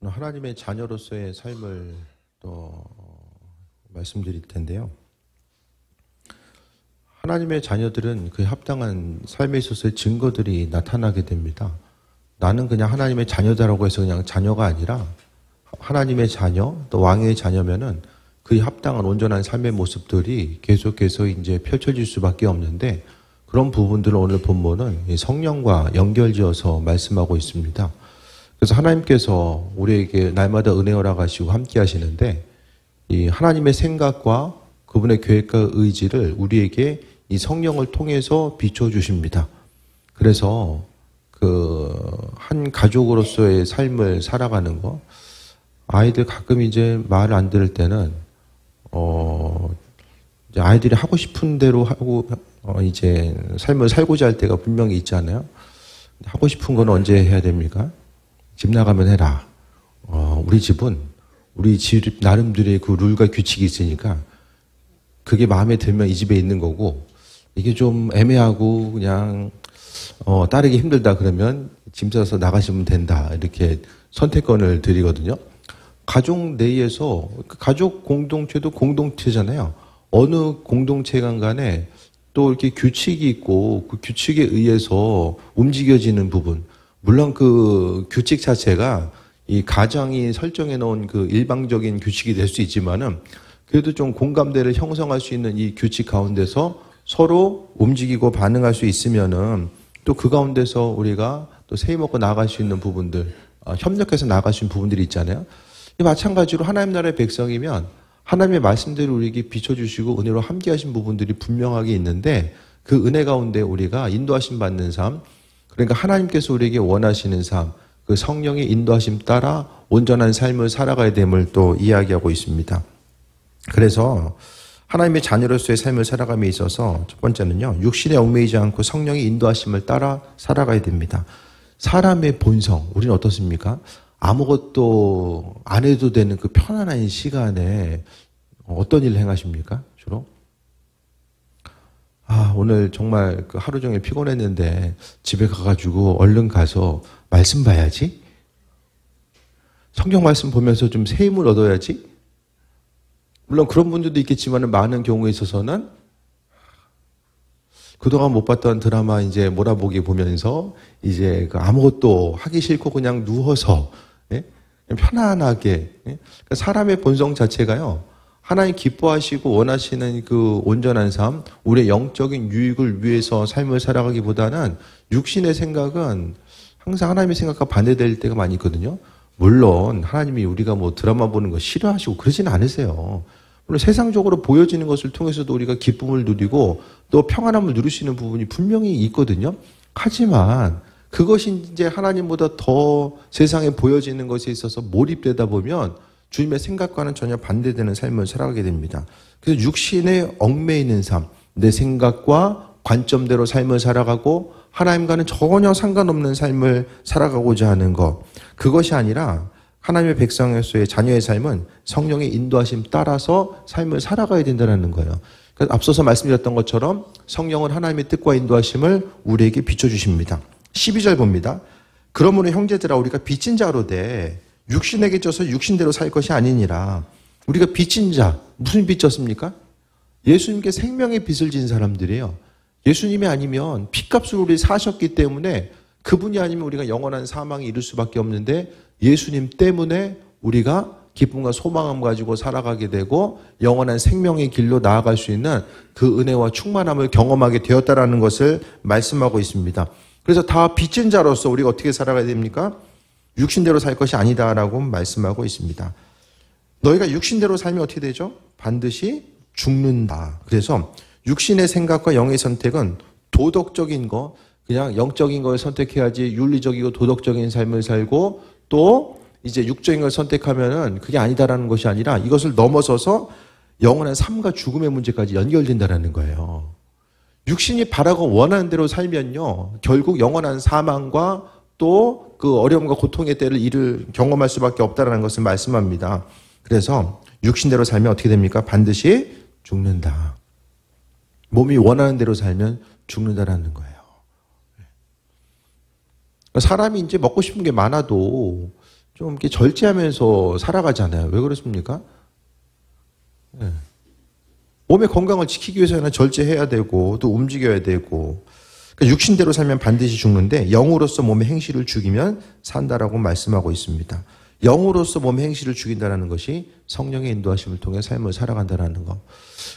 하나님의 자녀로서의 삶을 또 말씀드릴 텐데요. 하나님의 자녀들은 그에 합당한 삶에 있어서의 증거들이 나타나게 됩니다. 나는 그냥 하나님의 자녀다라고 해서 그냥 자녀가 아니라 하나님의 자녀, 또 왕의 자녀면은 그에 합당한 온전한 삶의 모습들이 계속해서 이제 펼쳐질 수밖에 없는데, 그런 부분들을 오늘 본문은 성령과 연결지어서 말씀하고 있습니다. 그래서 하나님께서 우리에게 날마다 은혜 허락하시고 함께 하시는데, 이 하나님의 생각과 그분의 계획과 의지를 우리에게 이 성령을 통해서 비춰주십니다. 그래서 한 가족으로서의 삶을 살아가는 거, 아이들 가끔 이제 말 안 들을 때는 이제 아이들이 하고 싶은 대로 하고 이제 삶을 살고자 할 때가 분명히 있잖아요. 하고 싶은 건 언제 해야 됩니까? 집 나가면 해라. 우리 집은 우리 집 나름대로의 그 룰과 규칙이 있으니까 그게 마음에 들면 이 집에 있는 거고, 이게 좀 애매하고 그냥 따르기 힘들다 그러면 짐 싸서 나가시면 된다, 이렇게 선택권을 드리거든요. 가족 내에서, 가족 공동체도 공동체잖아요. 어느 공동체간 간에 또 이렇게 규칙이 있고 그 규칙에 의해서 움직여지는 부분, 물론 그 규칙 자체가 이 가정이 설정해 놓은 그 일방적인 규칙이 될 수 있지만은, 그래도 좀 공감대를 형성할 수 있는 이 규칙 가운데서 서로 움직이고 반응할 수 있으면은 또 그 가운데서 우리가 또 세이 먹고 나갈 수 있는 부분들, 협력해서 나갈 수 있는 부분들이 있잖아요. 마찬가지로 하나님 나라의 백성이면 하나님의 말씀대로 우리에게 비춰주시고 은혜로 함께 하신 부분들이 분명하게 있는데, 그 은혜 가운데 우리가 인도하심 받는 삶, 그러니까 하나님께서 우리에게 원하시는 삶, 그 성령의 인도하심 따라 온전한 삶을 살아가야 됨을 또 이야기하고 있습니다. 그래서 하나님의 자녀로서의 삶을 살아감에 있어서 첫 번째는요, 육신에 얽매이지 않고 성령의 인도하심을 따라 살아가야 됩니다. 사람의 본성, 우리는 어떻습니까? 아무것도 안 해도 되는 그 편안한 시간에 어떤 일을 행하십니까? 주로? 오늘 정말 그 하루 종일 피곤했는데 집에 가가지고 얼른 가서 말씀 봐야지? 성경 말씀 보면서 좀 새 힘을 얻어야지? 물론 그런 분들도 있겠지만 많은 경우에 있어서는 그동안 못 봤던 드라마 이제 몰아보기 보면서 이제 아무것도 하기 싫고 그냥 누워서, 예? 그냥 편안하게, 예? 그러니까 사람의 본성 자체가요, 하나님 기뻐하시고 원하시는 그 온전한 삶, 우리의 영적인 유익을 위해서 삶을 살아가기보다는 육신의 생각은 항상 하나님의 생각과 반대될 때가 많이 있거든요. 물론 하나님이 우리가 뭐 드라마 보는 거 싫어하시고 그러지는 않으세요. 물론 세상적으로 보여지는 것을 통해서도 우리가 기쁨을 누리고 또 평안함을 누릴 수 있는 부분이 분명히 있거든요. 하지만 그것이 이제 하나님보다 더 세상에 보여지는 것에 있어서 몰입되다 보면 주님의 생각과는 전혀 반대되는 삶을 살아가게 됩니다. 그래서 육신에 얽매이는 삶, 내 생각과 관점대로 삶을 살아가고 하나님과는 전혀 상관없는 삶을 살아가고자 하는 것, 그것이 아니라 하나님의 백성으로서의 자녀의 삶은 성령의 인도하심 따라서 삶을 살아가야 된다는 거예요. 그래서 앞서서 말씀드렸던 것처럼 성령은 하나님의 뜻과 인도하심을 우리에게 비춰주십니다. 12절 봅니다. 그러므로 형제들아, 우리가 빚진 자로 돼 육신에게 져서 육신대로 살 것이 아니니라. 우리가 빚진 자, 무슨 빚 졌습니까? 예수님께 생명의 빚을 진 사람들이에요. 예수님이 아니면 핏값으로 우리 사셨기 때문에, 그분이 아니면 우리가 영원한 사망에 이를 수밖에 없는데, 예수님 때문에 우리가 기쁨과 소망함 가지고 살아가게 되고 영원한 생명의 길로 나아갈 수 있는 그 은혜와 충만함을 경험하게 되었다라는 것을 말씀하고 있습니다. 그래서 다 빚진 자로서 우리가 어떻게 살아가야 됩니까? 육신대로 살 것이 아니다라고 말씀하고 있습니다. 너희가 육신대로 살면 어떻게 되죠? 반드시 죽는다. 그래서 육신의 생각과 영의 선택은 도덕적인 거, 그냥 영적인 걸 선택해야지 윤리적이고 도덕적인 삶을 살고, 또 이제 육적인 걸 선택하면은 그게 아니다라는 것이 아니라 이것을 넘어서서 영원한 삶과 죽음의 문제까지 연결된다라는 거예요. 육신이 바라고 원하는 대로 살면요, 결국 영원한 사망과 또 그 어려움과 고통의 때를 이를 경험할 수밖에 없다라는 것을 말씀합니다. 그래서 육신대로 살면 어떻게 됩니까? 반드시 죽는다. 몸이 원하는 대로 살면 죽는다라는 거예요. 사람이 이제 먹고 싶은 게 많아도 좀 이렇게 절제하면서 살아가잖아요. 왜 그렇습니까? 네. 몸의 건강을 지키기 위해서는 절제해야 되고 또 움직여야 되고 그러니까 육신대로 살면 반드시 죽는데 영으로서 몸의 행실을 죽이면 산다라고 말씀하고 있습니다. 영으로서 몸의 행실을 죽인다는 것이 성령의 인도하심을 통해 삶을 살아간다는 거.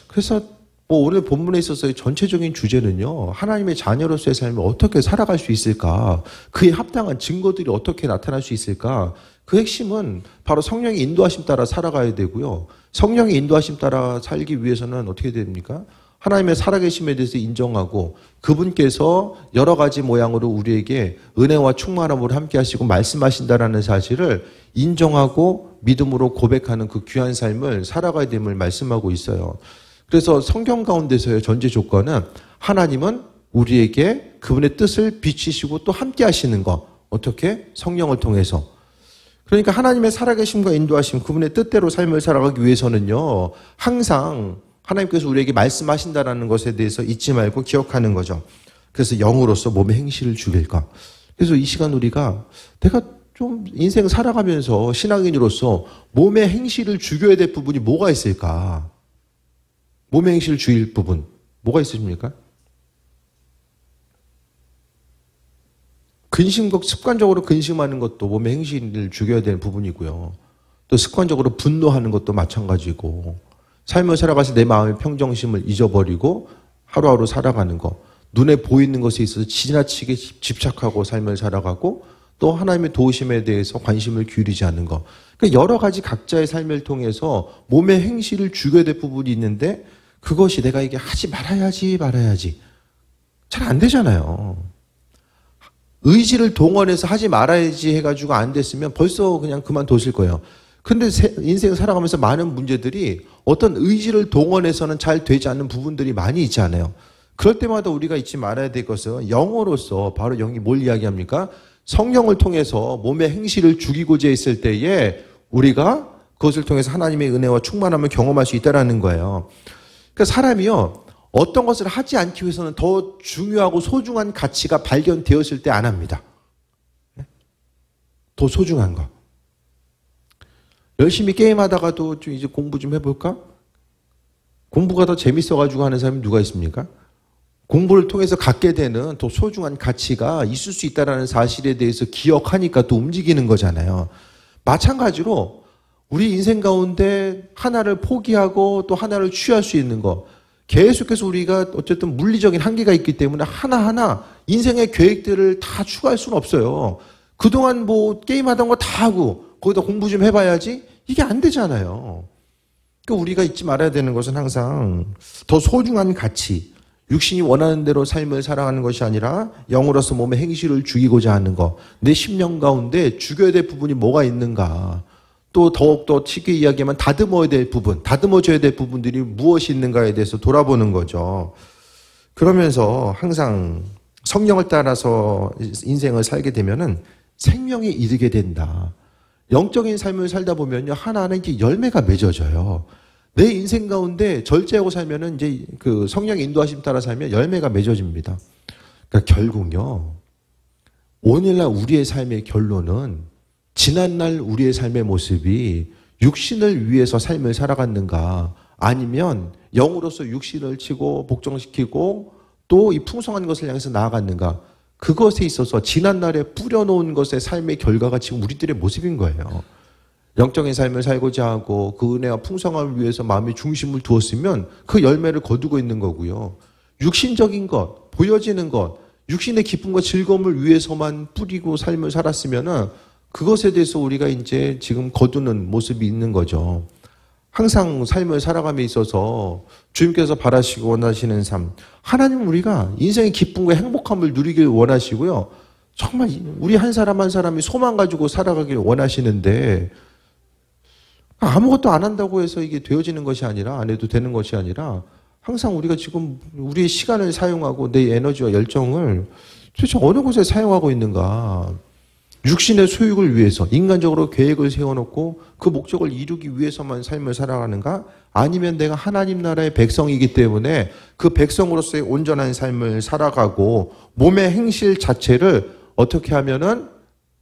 그래서 오늘 본문에 있어서의 전체적인 주제는요. 하나님의 자녀로서의 삶을 어떻게 살아갈 수 있을까? 그에 합당한 증거들이 어떻게 나타날 수 있을까? 그 핵심은 바로 성령의 인도하심 따라 살아가야 되고요. 성령의 인도하심 따라 살기 위해서는 어떻게 됩니까? 하나님의 살아계심에 대해서 인정하고 그분께서 여러 가지 모양으로 우리에게 은혜와 충만함으로 함께 하시고 말씀하신다라는 사실을 인정하고 믿음으로 고백하는 그 귀한 삶을 살아가야 됨을 말씀하고 있어요. 그래서 성경 가운데서의 전제 조건은 하나님은 우리에게 그분의 뜻을 비치시고 또 함께 하시는 것. 어떻게? 성령을 통해서. 그러니까 하나님의 살아계심과 인도하심, 그분의 뜻대로 삶을 살아가기 위해서는요. 항상 하나님께서 우리에게 말씀하신다라는 것에 대해서 잊지 말고 기억하는 거죠. 그래서 영으로서 몸의 행실을 죽일까. 그래서 이 시간 우리가 내가 좀 인생 살아가면서 신앙인으로서 몸의 행실을 죽여야 될 부분이 뭐가 있을까? 몸의 행실을 죽일 부분 뭐가 있으십니까? 습관적으로 근심하는 것도 몸의 행실을 죽여야 되는 부분이고요. 또 습관적으로 분노하는 것도 마찬가지고 삶을 살아가서 내 마음의 평정심을 잊어버리고 하루하루 살아가는 것. 눈에 보이는 것에 있어서 지나치게 집착하고 삶을 살아가고 또 하나님의 도우심에 대해서 관심을 기울이지 않는 것. 그러니까 여러 가지 각자의 삶을 통해서 몸의 행실을 죽여야 될 부분이 있는데 그것이 내가 이게 하지 말아야지 잘 안 되잖아요. 의지를 동원해서 하지 말아야지 해가지고 안 됐으면 벌써 그냥 그만뒀을 거예요. 근데 인생 살아가면서 많은 문제들이 어떤 의지를 동원해서는 잘 되지 않는 부분들이 많이 있잖아요. 그럴 때마다 우리가 잊지 말아야 될 것은 영으로서 바로 영이 뭘 이야기합니까? 성령을 통해서 몸의 행실을 죽이고자 했을 때에 우리가 그것을 통해서 하나님의 은혜와 충만함을 경험할 수 있다는 거예요. 그러니까 사람이요. 어떤 것을 하지 않기 위해서는 더 중요하고 소중한 가치가 발견되었을 때 안 합니다. 더 소중한 거. 열심히 게임하다가도 좀 이제 공부 좀 해볼까? 공부가 더 재밌어가지고 하는 사람이 누가 있습니까? 공부를 통해서 갖게 되는 더 소중한 가치가 있을 수 있다는 사실에 대해서 기억하니까 또 움직이는 거잖아요. 마찬가지로 우리 인생 가운데 하나를 포기하고 또 하나를 취할 수 있는 거. 계속해서 우리가 어쨌든 물리적인 한계가 있기 때문에 하나하나 인생의 계획들을 다 추가할 수는 없어요. 그동안 뭐 게임하던 거 다 하고 거기다 공부 좀 해봐야지 이게 안 되잖아요. 그러니까 우리가 잊지 말아야 되는 것은 항상 더 소중한 가치, 육신이 원하는 대로 삶을 살아가는 것이 아니라 영으로서 몸의 행실을 죽이고자 하는 것. 내 심령 가운데 죽여야 될 부분이 뭐가 있는가. 또 더욱더 쉽게 이야기하면 다듬어야 될 부분, 다듬어줘야 될 부분들이 무엇이 있는가에 대해서 돌아보는 거죠. 그러면서 항상 성령을 따라서 인생을 살게 되면은 생명에 이르게 된다. 영적인 삶을 살다 보면요, 하나하나 이제 열매가 맺어져요. 내 인생 가운데 절제하고 살면은 이제 그 성령의 인도하심 따라 살면 열매가 맺어집니다. 그러니까 결국요, 오늘날 우리의 삶의 결론은 지난날 우리의 삶의 모습이 육신을 위해서 삶을 살아갔는가, 아니면 영으로서 육신을 치고 복종시키고 또 이 풍성한 것을 향해서 나아갔는가, 그것에 있어서 지난날에 뿌려놓은 것의 삶의 결과가 지금 우리들의 모습인 거예요. 영적인 삶을 살고자 하고 그 은혜와 풍성함을 위해서 마음의 중심을 두었으면 그 열매를 거두고 있는 거고요. 육신적인 것, 보여지는 것, 육신의 기쁨과 즐거움을 위해서만 뿌리고 삶을 살았으면은 그것에 대해서 우리가 이제 지금 거두는 모습이 있는 거죠. 항상 삶을 살아감에 있어서 주님께서 바라시고 원하시는 삶, 하나님은 우리가 인생의 기쁨과 행복함을 누리길 원하시고요. 정말 우리 한 사람 한 사람이 소망 가지고 살아가길 원하시는데 아무것도 안 한다고 해서 이게 되어지는 것이 아니라, 안 해도 되는 것이 아니라 항상 우리가 지금 우리의 시간을 사용하고 내 에너지와 열정을 도대체 어느 곳에 사용하고 있는가. 육신의 소유를 위해서 인간적으로 계획을 세워놓고 그 목적을 이루기 위해서만 삶을 살아가는가? 아니면 내가 하나님 나라의 백성이기 때문에 그 백성으로서의 온전한 삶을 살아가고 몸의 행실 자체를 어떻게 하면은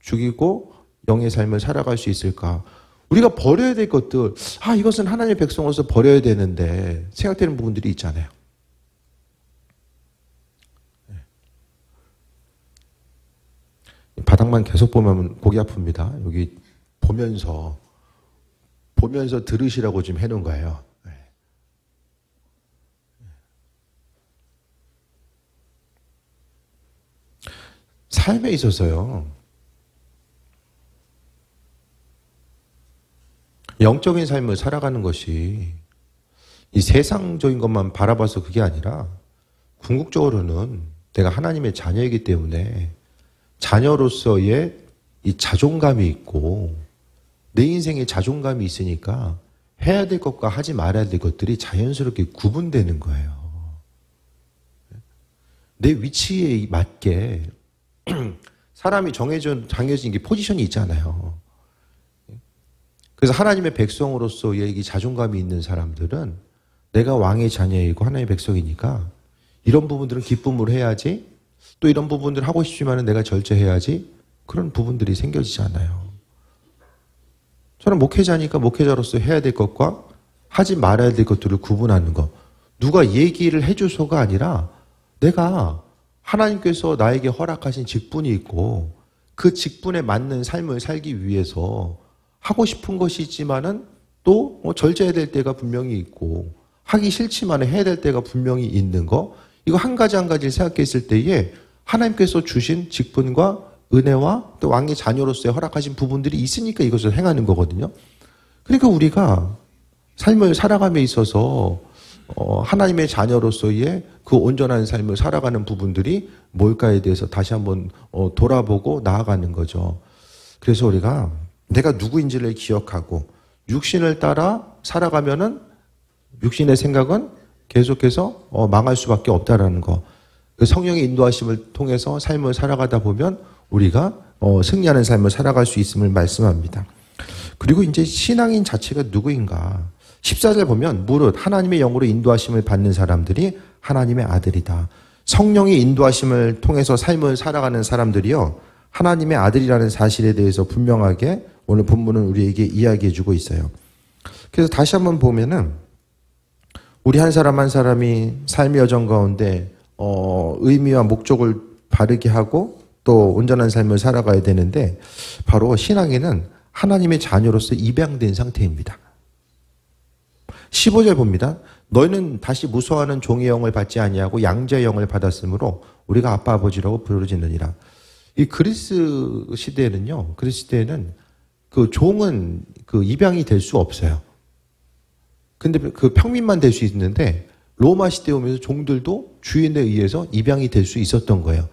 죽이고 영의 삶을 살아갈 수 있을까? 우리가 버려야 될 것들, 이것은 하나님의 백성으로서 버려야 되는데 생각되는 부분들이 있잖아요. 바닥만 계속 보면 고개 아픕니다. 여기 보면서 들으시라고 지금 해놓은 거예요. 삶에 있어서요, 영적인 삶을 살아가는 것이 이 세상적인 것만 바라봐서 그게 아니라 궁극적으로는 내가 하나님의 자녀이기 때문에 자녀로서의 이 자존감이 있고 내 인생에 자존감이 있으니까 해야 될 것과 하지 말아야 될 것들이 자연스럽게 구분되는 거예요. 내 위치에 맞게 사람이 정해진 게 포지션이 있잖아요. 그래서 하나님의 백성으로서의 이 자존감이 있는 사람들은 내가 왕의 자녀이고 하나님의 백성이니까 이런 부분들은 기쁨으로 해야지, 또 이런 부분들을 하고 싶지만 내가 절제해야지, 그런 부분들이 생겨지잖아요. 저는 목회자니까 목회자로서 해야 될 것과 하지 말아야 될 것들을 구분하는 것. 누가 얘기를 해줘서가 아니라 내가 하나님께서 나에게 허락하신 직분이 있고 그 직분에 맞는 삶을 살기 위해서 하고 싶은 것이 있지만은 또 절제해야 될 때가 분명히 있고 하기 싫지만 해야 될 때가 분명히 있는 거, 이거 한 가지 한 가지를 생각했을 때에 하나님께서 주신 직분과 은혜와 또 왕의 자녀로서의 허락하신 부분들이 있으니까 이것을 행하는 거거든요. 그러니까 우리가 삶을 살아감에 있어서 하나님의 자녀로서의 그 온전한 삶을 살아가는 부분들이 뭘까에 대해서 다시 한번 돌아보고 나아가는 거죠. 그래서 우리가 내가 누구인지를 기억하고 육신을 따라 살아가면은 육신의 생각은 계속해서 망할 수밖에 없다라는 거. 성령의 인도하심을 통해서 삶을 살아가다 보면 우리가 승리하는 삶을 살아갈 수 있음을 말씀합니다. 그리고 이제 신앙인 자체가 누구인가? 14절 보면 무릇 하나님의 영으로 인도하심을 받는 사람들이 하나님의 아들이다. 성령의 인도하심을 통해서 삶을 살아가는 사람들이요, 하나님의 아들이라는 사실에 대해서 분명하게 오늘 본문은 우리에게 이야기해 주고 있어요. 그래서 다시 한번 보면은 우리 한 사람 한 사람이 삶의 여정 가운데 의미와 목적을 바르게 하고 또 온전한 삶을 살아가야 되는데, 바로 신앙에는 하나님의 자녀로서 입양된 상태입니다. 15절 봅니다. 너희는 다시 무서워하는 종의 영을 받지 아니하고 양자의 영을 받았으므로 우리가 아빠 아버지라고 부르짖느니라. 이 그리스 시대에는 그 종은 그 입양이 될 수 없어요. 근데 그 평민만 될 수 있는데 로마 시대에 오면서 종들도 주인에 의해서 입양이 될 수 있었던 거예요.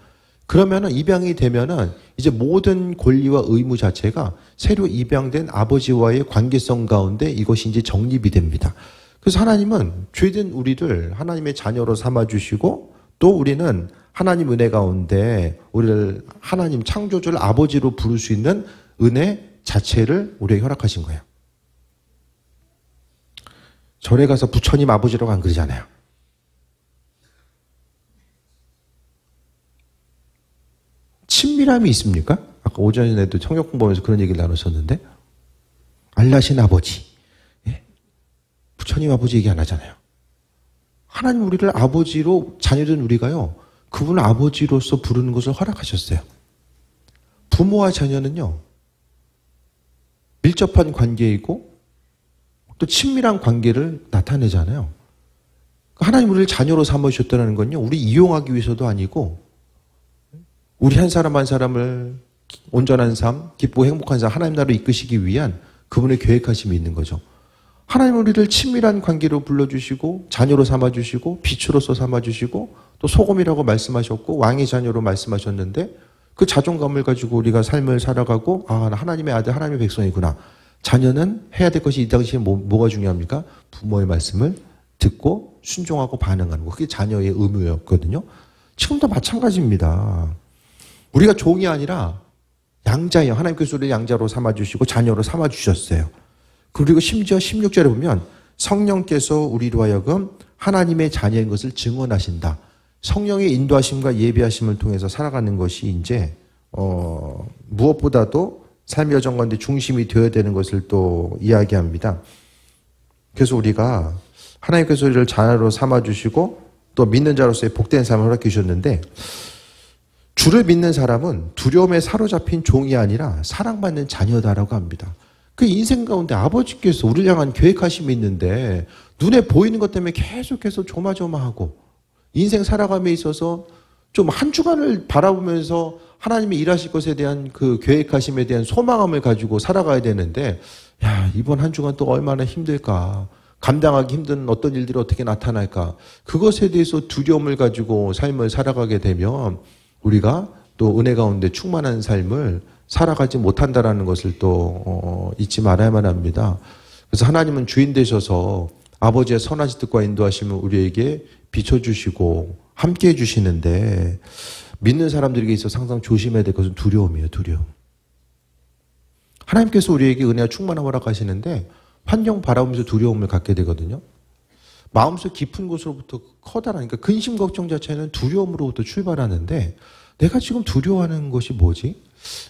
그러면은 입양이 되면은 이제 모든 권리와 의무 자체가 새로 입양된 아버지와의 관계성 가운데 이것이 이제 정립이 됩니다. 그래서 하나님은 죄된 우리를 하나님의 자녀로 삼아주시고 또 우리는 하나님 은혜 가운데 우리를 하나님 창조주를 아버지로 부를 수 있는 은혜 자체를 우리에게 허락하신 거예요. 절에 가서 부처님 아버지라고 안 그러잖아요. 친밀함이 있습니까? 아까 오전에도 청력 공부하면서 그런 얘기를 나눴었는데, 알라신 아버지, 부처님 아버지 얘기 안 하잖아요. 하나님 우리를 아버지로, 자녀된 우리가요, 그분을 아버지로서 부르는 것을 허락하셨어요. 부모와 자녀는요, 밀접한 관계이고 또 친밀한 관계를 나타내잖아요. 하나님 우리를 자녀로 삼으셨다는 건요, 우리 이용하기 위해서도 아니고 우리 한 사람 한 사람을 온전한 삶, 기쁘고 행복한 삶, 하나님 나라로 이끄시기 위한 그분의 계획하심이 있는 거죠. 하나님 우리를 친밀한 관계로 불러주시고 자녀로 삼아주시고 빛으로서 삼아주시고 또 소금이라고 말씀하셨고 왕의 자녀로 말씀하셨는데, 그 자존감을 가지고 우리가 삶을 살아가고 하나님의 아들, 하나님의 백성이구나. 자녀는 해야 될 것이 이 당시에 뭐가 중요합니까? 부모의 말씀을 듣고 순종하고 반응하는 거. 그게 자녀의 의무였거든요. 지금도 마찬가지입니다. 우리가 종이 아니라 양자예요. 하나님께서 우리를 양자로 삼아주시고 자녀로 삼아주셨어요. 그리고 심지어 16절에 보면 성령께서 우리로 하여금 하나님의 자녀인 것을 증언하신다. 성령의 인도하심과 예비하심을 통해서 살아가는 것이 이제 무엇보다도 삶의 여정 가운데 중심이 되어야 되는 것을 또 이야기합니다. 그래서 우리가 하나님께서 우리를 자녀로 삼아주시고 또 믿는 자로서의 복된 삶을 허락해 주셨는데, 주를 믿는 사람은 두려움에 사로잡힌 종이 아니라 사랑받는 자녀다라고 합니다. 그 인생 가운데 아버지께서 우리를 향한 계획하심이 있는데 눈에 보이는 것 때문에 계속해서 조마조마하고 인생 살아감에 있어서 좀 한 주간을 바라보면서 하나님이 일하실 것에 대한 그 계획하심에 대한 소망함을 가지고 살아가야 되는데, 야, 이번 한 주간 또 얼마나 힘들까, 감당하기 힘든 어떤 일들이 어떻게 나타날까, 그것에 대해서 두려움을 가지고 삶을 살아가게 되면 우리가 또 은혜 가운데 충만한 삶을 살아가지 못한다라는 것을 또 잊지 말아야만 합니다. 그래서 하나님은 주인 되셔서 아버지의 선하신 뜻과 인도하심을 우리에게 비춰주시고 함께 해주시는데, 믿는 사람들에게 있어서 항상 조심해야 될 것은 두려움이에요. 두려움. 하나님께서 우리에게 은혜와 충만함을 허락하시는데 환경 바라보면서 두려움을 갖게 되거든요. 마음속 깊은 곳으로부터 커다란, 그러니까 근심 걱정 자체는 두려움으로부터 출발하는데, 내가 지금 두려워하는 것이 뭐지?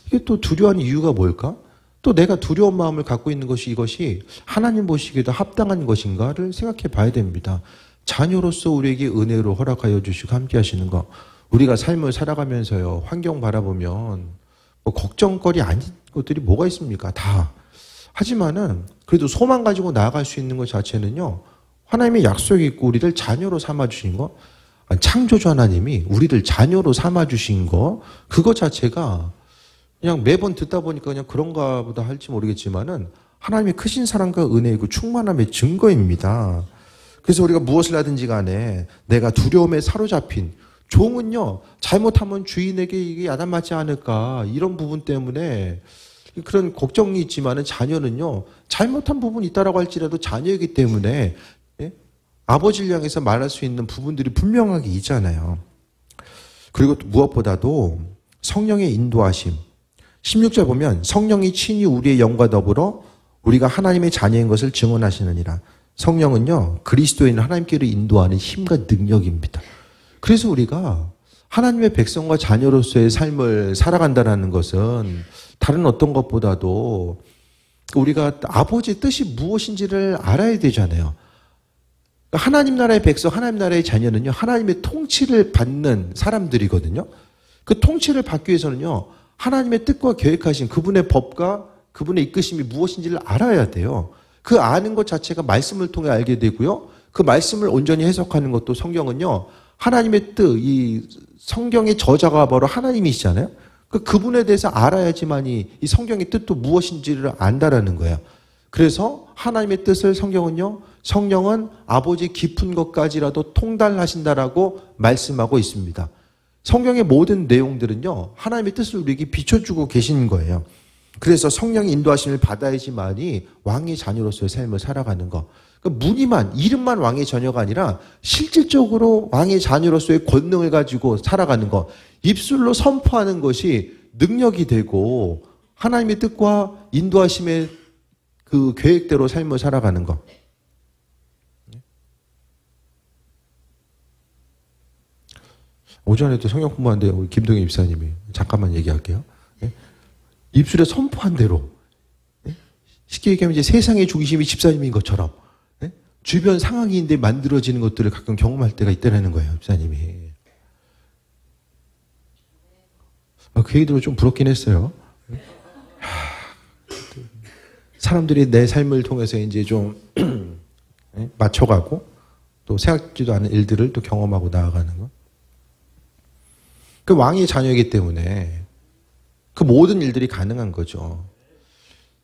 이게 또 두려워하는 이유가 뭘까? 또 내가 두려운 마음을 갖고 있는 것이 이것이 하나님 보시기에도 합당한 것인가를 생각해 봐야 됩니다. 자녀로서 우리에게 은혜로 허락하여 주시고 함께 하시는 것. 우리가 삶을 살아가면서요, 환경 바라보면 뭐 걱정거리 아닌 것들이 뭐가 있습니까? 다. 하지만은 그래도 소망 가지고 나아갈 수 있는 것 자체는요, 하나님의 약속이 있고 우리를 자녀로 삼아주신 것, 창조주 하나님이 우리를 자녀로 삼아주신 것, 그것 자체가 그냥 매번 듣다 보니까 그냥 그런가 보다 할지 모르겠지만은 하나님의 크신 사랑과 은혜이고 충만함의 증거입니다. 그래서 우리가 무엇을 하든지 간에 내가 두려움에 사로잡힌, 종은요, 잘못하면 주인에게 이게 야단맞지 않을까, 이런 부분 때문에 그런 걱정이 있지만은 자녀는요, 잘못한 부분이 있다라고 할지라도 자녀이기 때문에 아버지를 향해서 말할 수 있는 부분들이 분명하게 있잖아요. 그리고 또 무엇보다도 성령의 인도하심. 16절 보면 성령이 친히 우리의 영과 더불어 우리가 하나님의 자녀인 것을 증언하시느니라. 성령은요, 그리스도인 하나님께로 인도하는 힘과 능력입니다. 그래서 우리가 하나님의 백성과 자녀로서의 삶을 살아간다는 것은 다른 어떤 것보다도 우리가 아버지의 뜻이 무엇인지를 알아야 되잖아요. 하나님 나라의 백성, 하나님 나라의 자녀는요, 하나님의 통치를 받는 사람들이거든요. 그 통치를 받기 위해서는요, 하나님의 뜻과 계획하신 그분의 법과 그분의 이끄심이 무엇인지를 알아야 돼요. 그 아는 것 자체가 말씀을 통해 알게 되고요. 그 말씀을 온전히 해석하는 것도 성경은요, 하나님의 뜻, 이 성경의 저자가 바로 하나님이시잖아요. 그분에 대해서 알아야지만이 이 성경의 뜻도 무엇인지를 안다라는 거예요. 그래서 하나님의 뜻을 성경은요, 성령은 아버지 깊은 것까지라도 통달하신다라고 말씀하고 있습니다. 성경의 모든 내용들은요, 하나님의 뜻을 우리에게 비춰주고 계신 거예요. 그래서 성령의 인도하심을 받아야지만이 왕의 자녀로서의 삶을 살아가는 것. 그러니까 무늬만, 이름만 왕의 자녀가 아니라 실질적으로 왕의 자녀로서의 권능을 가지고 살아가는 것. 입술로 선포하는 것이 능력이 되고 하나님의 뜻과 인도하심의 그 계획대로 삶을 살아가는 것. 오전에도 성경 공부하는데 우리 김동희 입사님이 잠깐만 얘기할게요. 입술에 선포한 대로, 쉽게 얘기하면 이제 세상의 중심이 집사님인 것처럼 주변 상황인데 만들어지는 것들을 가끔 경험할 때가 있다는 거예요, 집사님이. 그 얘기 들어 좀 부럽긴 했어요. 사람들이 내 삶을 통해서 이제 좀 맞춰가고 또 생각지도 않은 일들을 또 경험하고 나아가는 것. 그 왕의 자녀이기 때문에 그 모든 일들이 가능한 거죠.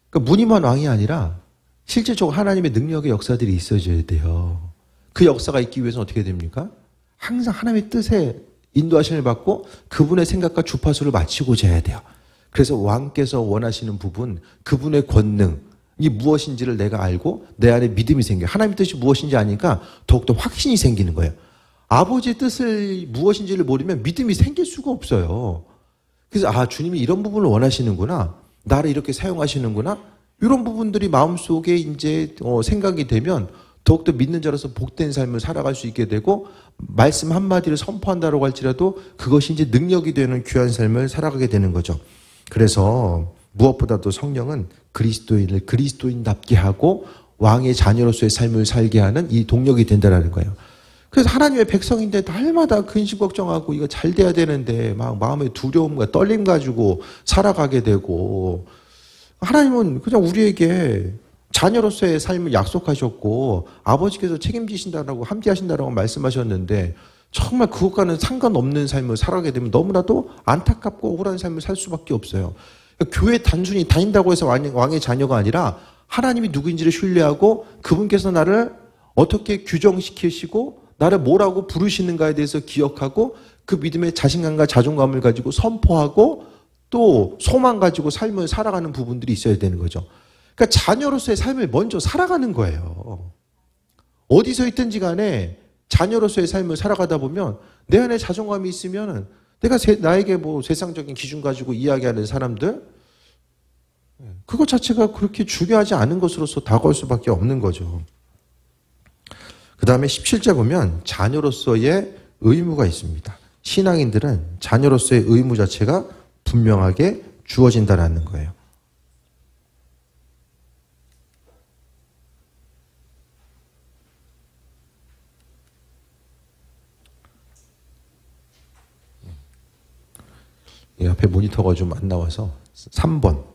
그 무늬만 왕이 아니라 실질적으로 하나님의 능력의 역사들이 있어져야 돼요. 그 역사가 있기 위해서는 어떻게 됩니까? 항상 하나님의 뜻에 인도하심을 받고 그분의 생각과 주파수를 맞추고자 해야 돼요. 그래서 왕께서 원하시는 부분, 그분의 권능이 무엇인지를 내가 알고 내 안에 믿음이 생겨요. 하나님의 뜻이 무엇인지 아니까 더욱더 확신이 생기는 거예요. 아버지의 뜻을 무엇인지를 모르면 믿음이 생길 수가 없어요. 그래서 주님이 이런 부분을 원하시는구나, 나를 이렇게 사용하시는구나, 이런 부분들이 마음속에 이제 생각이 되면 더욱더 믿는 자로서 복된 삶을 살아갈 수 있게 되고, 말씀 한마디를 선포한다고 할지라도 그것이 이제 능력이 되는 귀한 삶을 살아가게 되는 거죠. 그래서 무엇보다도 성령은 그리스도인을 그리스도인답게 하고 왕의 자녀로서의 삶을 살게 하는 이 동력이 된다는 거예요. 그래서 하나님의 백성인데 날마다 근심 걱정하고 이거 잘 돼야 되는데 막 마음의 두려움과 떨림 가지고 살아가게 되고, 하나님은 그냥 우리에게 자녀로서의 삶을 약속하셨고 아버지께서 책임지신다라고 함께 하신다라고 말씀하셨는데, 정말 그것과는 상관없는 삶을 살아가게 되면 너무나도 안타깝고 억울한 삶을 살 수밖에 없어요. 교회 단순히 다닌다고 해서 왕의 자녀가 아니라 하나님이 누구인지를 신뢰하고 그분께서 나를 어떻게 규정시키시고 나를 뭐라고 부르시는가에 대해서 기억하고 그 믿음의 자신감과 자존감을 가지고 선포하고 또 소망 가지고 삶을 살아가는 부분들이 있어야 되는 거죠. 그러니까 자녀로서의 삶을 먼저 살아가는 거예요. 어디서 있든지 간에 자녀로서의 삶을 살아가다 보면 내 안에 자존감이 있으면 내가 나에게 뭐 세상적인 기준 가지고 이야기하는 사람들, 그것 자체가 그렇게 중요하지 않은 것으로서 다가올 수밖에 없는 거죠. 그 다음에 17절 보면 자녀로서의 의무가 있습니다. 신앙인들은 자녀로서의 의무 자체가 분명하게 주어진다는 거예요. 이 앞에 모니터가 좀 안 나와서 3번.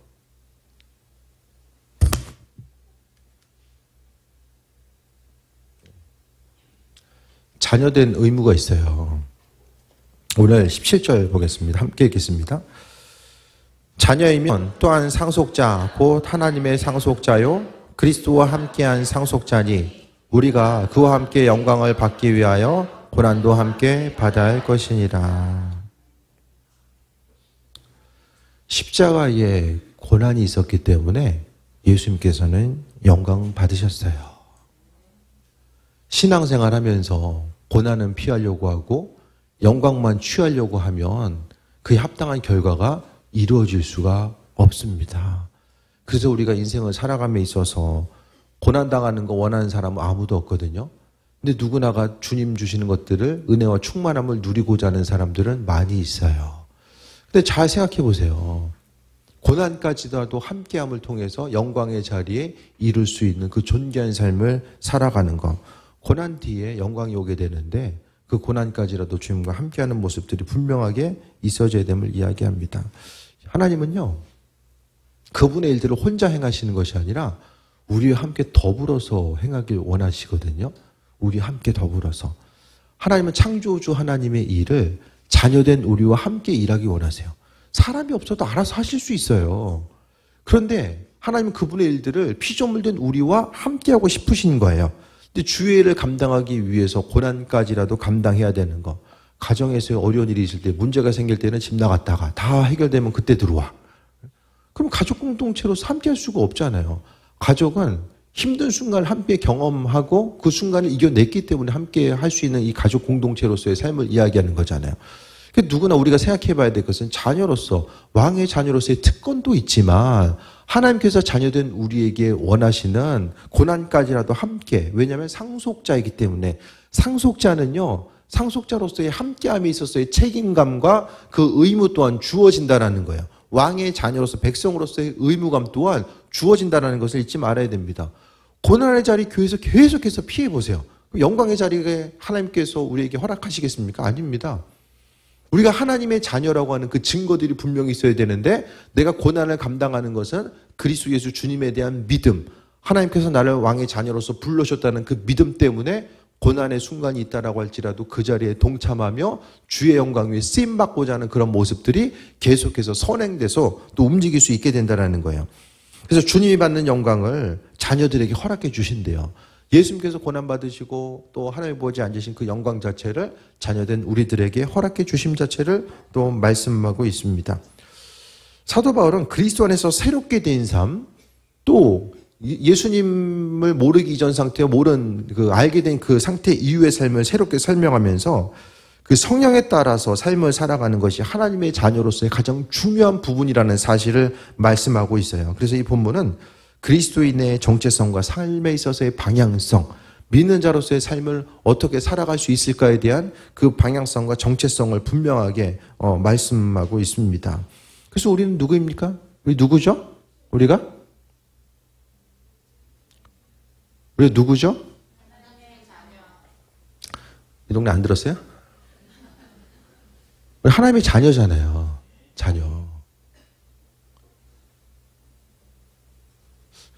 자녀된 의무가 있어요. 오늘 17절 보겠습니다. 함께 읽겠습니다. 자녀이면 또한 상속자 곧 하나님의 상속자요 그리스도와 함께한 상속자니 우리가 그와 함께 영광을 받기 위하여 고난도 함께 받아야 할 것이니라. 십자가에 고난이 있었기 때문에 예수님께서는 영광 받으셨어요. 신앙생활 하면서 고난은 피하려고 하고 영광만 취하려고 하면 그에 합당한 결과가 이루어질 수가 없습니다. 그래서 우리가 인생을 살아감에 있어서 고난당하는 거 원하는 사람은 아무도 없거든요. 근데 누구나가 주님 주시는 것들을, 은혜와 충만함을 누리고자 하는 사람들은 많이 있어요. 근데 잘 생각해 보세요. 고난까지라도 함께함을 통해서 영광의 자리에 이룰 수 있는 그 존귀한 삶을 살아가는 것. 고난 뒤에 영광이 오게 되는데 그 고난까지라도 주님과 함께하는 모습들이 분명하게 있어져야 됨을 이야기합니다. 하나님은요, 그분의 일들을 혼자 행하시는 것이 아니라 우리와 함께 더불어서 행하길 원하시거든요. 우리와 함께 더불어서. 하나님은 창조주 하나님의 일을 자녀된 우리와 함께 일하기 원하세요. 사람이 없어도 알아서 하실 수 있어요. 그런데 하나님은 그분의 일들을 피조물 된 우리와 함께하고 싶으신 거예요. 근데 주의 일을 감당하기 위해서 고난까지라도 감당해야 되는 거. 가정에서 어려운 일이 있을 때, 문제가 생길 때는 집 나갔다가 다 해결되면 그때 들어와. 그럼 가족 공동체로서 함께할 수가 없잖아요. 가족은 힘든 순간을 함께 경험하고 그 순간을 이겨냈기 때문에 함께 할 수 있는 이 가족 공동체로서의 삶을 이야기하는 거잖아요. 누구나 우리가 생각해 봐야 될 것은 자녀로서, 왕의 자녀로서의 특권도 있지만 하나님께서 자녀된 우리에게 원하시는 고난까지라도 함께, 왜냐하면 상속자이기 때문에, 상속자는요, 상속자로서의 함께함에 있어서의 책임감과 그 의무 또한 주어진다는 거예요. 왕의 자녀로서, 백성으로서의 의무감 또한 주어진다는 것을 잊지 말아야 됩니다. 고난의 자리 교회에서 계속해서 피해보세요. 영광의 자리에 하나님께서 우리에게 허락하시겠습니까? 아닙니다. 우리가 하나님의 자녀라고 하는 그 증거들이 분명히 있어야 되는데, 내가 고난을 감당하는 것은 그리스도 예수 주님에 대한 믿음, 하나님께서 나를 왕의 자녀로서 불러셨다는 그 믿음 때문에 고난의 순간이 있다라고 할지라도 그 자리에 동참하며 주의 영광 위에 쓰임받고자 하는 그런 모습들이 계속해서 선행돼서 또 움직일 수 있게 된다는 거예요. 그래서 주님이 받는 영광을 자녀들에게 허락해 주신대요. 예수님께서 고난받으시고 또 하늘 보지 앉으신 그 영광 자체를 자녀된 우리들에게 허락해 주심 자체를 또 말씀하고 있습니다. 사도 바울은 그리스도 안에서 새롭게 된 삶, 또 예수님을 모르기 이전 상태와 알게 된 그 상태 이후의 삶을 새롭게 설명하면서 그 성령에 따라서 삶을 살아가는 것이 하나님의 자녀로서의 가장 중요한 부분이라는 사실을 말씀하고 있어요. 그래서 이 본문은 그리스도인의 정체성과 삶에 있어서의 방향성, 믿는 자로서의 삶을 어떻게 살아갈 수 있을까에 대한 그 방향성과 정체성을 분명하게 말씀하고 있습니다. 그래서 우리는 누구입니까? 우리 누구죠? 우리가 누구죠? 이 동네 안 들었어요? 우리 하나님의 자녀잖아요. 자녀.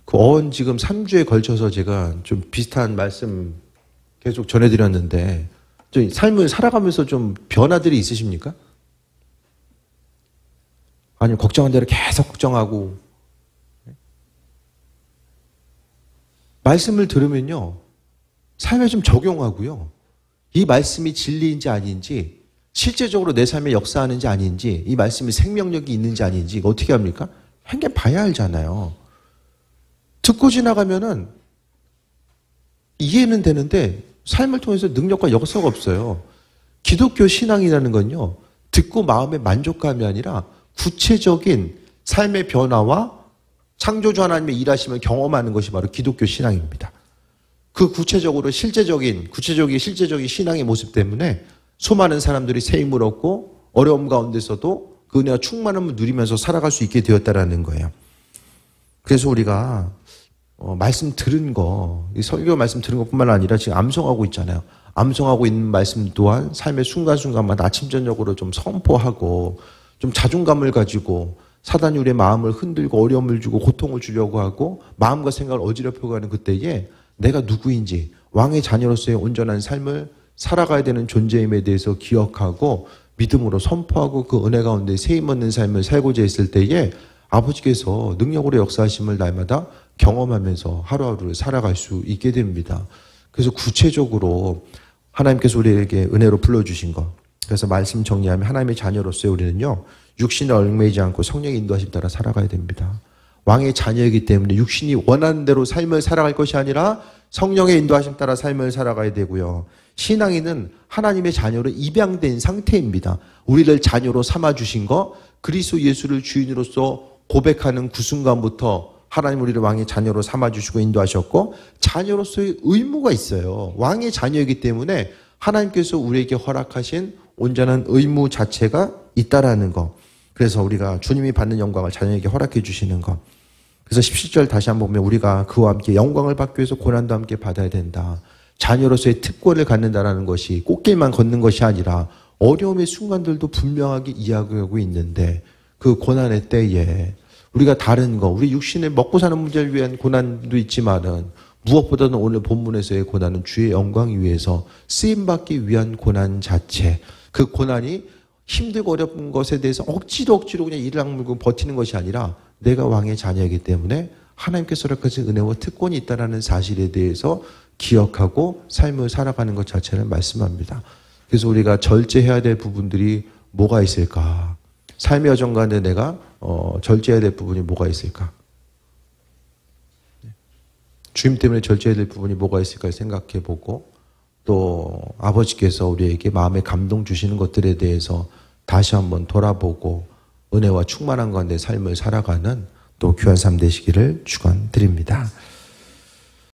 그 지금 3주에 걸쳐서 제가 좀 비슷한 말씀 계속 전해드렸는데, 좀 삶을 살아가면서 좀 변화들이 있으십니까? 아니면 걱정한 대로 계속 걱정하고. 말씀을 들으면요, 삶에 좀 적용하고요, 이 말씀이 진리인지 아닌지, 실제적으로 내 삶에 역사하는지 아닌지, 이 말씀이 생명력이 있는지 아닌지 어떻게 합니까? 한개 봐야 알잖아요. 듣고 지나가면은 이해는 되는데 삶을 통해서 능력과 역사가 없어요. 기독교 신앙이라는 건요, 듣고 마음의 만족감이 아니라 구체적인 삶의 변화와 창조주 하나님의 일하심을 경험하는 것이 바로 기독교 신앙입니다. 그 구체적인 실제적인 신앙의 모습 때문에 수많은 사람들이 새 힘을 얻고 어려움 가운데서도 그 은혜와 충만함을 누리면서 살아갈 수 있게 되었다라는 거예요. 그래서 우리가 말씀 들은 거, 이 설교 말씀 들은 것뿐만 아니라 지금 암송하고 있잖아요. 암송하고 있는 말씀 또한 삶의 순간순간마다 아침 저녁으로 좀 선포하고 좀 자존감을 가지고 사단이 우리의 마음을 흔들고 어려움을 주고 고통을 주려고 하고 마음과 생각을 어지럽혀가는 그때에 내가 누구인지 왕의 자녀로서의 온전한 삶을 살아가야 되는 존재임에 대해서 기억하고 믿음으로 선포하고 그 은혜 가운데 세임 얻는 삶을 살고자 했을 때에 아버지께서 능력으로 역사하심을 날마다 경험하면서 하루하루를 살아갈 수 있게 됩니다. 그래서 구체적으로 하나님께서 우리에게 은혜로 불러주신 것, 그래서 말씀 정리하면 하나님의 자녀로서의 우리는요, 육신에 얽매이지 않고 성령의 인도하심 따라 살아가야 됩니다. 왕의 자녀이기 때문에 육신이 원하는 대로 삶을 살아갈 것이 아니라 성령의 인도하심 따라 삶을 살아가야 되고요. 신앙인은 하나님의 자녀로 입양된 상태입니다. 우리를 자녀로 삼아주신 거, 그리스도 예수를 주인으로서 고백하는 그 순간부터 하나님 우리를 왕의 자녀로 삼아주시고 인도하셨고, 자녀로서의 의무가 있어요. 왕의 자녀이기 때문에 하나님께서 우리에게 허락하신 온전한 의무 자체가 있다라는 거. 그래서 우리가 주님이 받는 영광을 자녀에게 허락해 주시는 것. 그래서 17절 다시 한번 보면 우리가 그와 함께 영광을 받기 위해서 고난도 함께 받아야 된다. 자녀로서의 특권을 갖는다라는 것이 꽃길만 걷는 것이 아니라 어려움의 순간들도 분명하게 이야기하고 있는데, 그 고난의 때에 우리가 다른 거, 우리 육신의 먹고 사는 문제를 위한 고난도 있지만은 무엇보다는 오늘 본문에서의 고난은 주의 영광 위해서 쓰임받기 위한 고난 자체. 그 고난이 힘들고 어려운 것에 대해서 억지로 그냥 이를 악물고 버티는 것이 아니라 내가 왕의 자녀이기 때문에 하나님께서 허락하신 은혜와 특권이 있다는 사실에 대해서 기억하고 삶을 살아가는 것 자체를 말씀합니다. 그래서 우리가 절제해야 될 부분들이 뭐가 있을까? 삶의 여정 가운데 내가 절제해야 될 부분이 뭐가 있을까? 주님 때문에 절제해야 될 부분이 뭐가 있을까 생각해보고, 또 아버지께서 우리에게 마음에 감동 주시는 것들에 대해서 다시 한번 돌아보고 은혜와 충만한 가운데 삶을 살아가는 또 귀한 삶 되시기를 축원드립니다.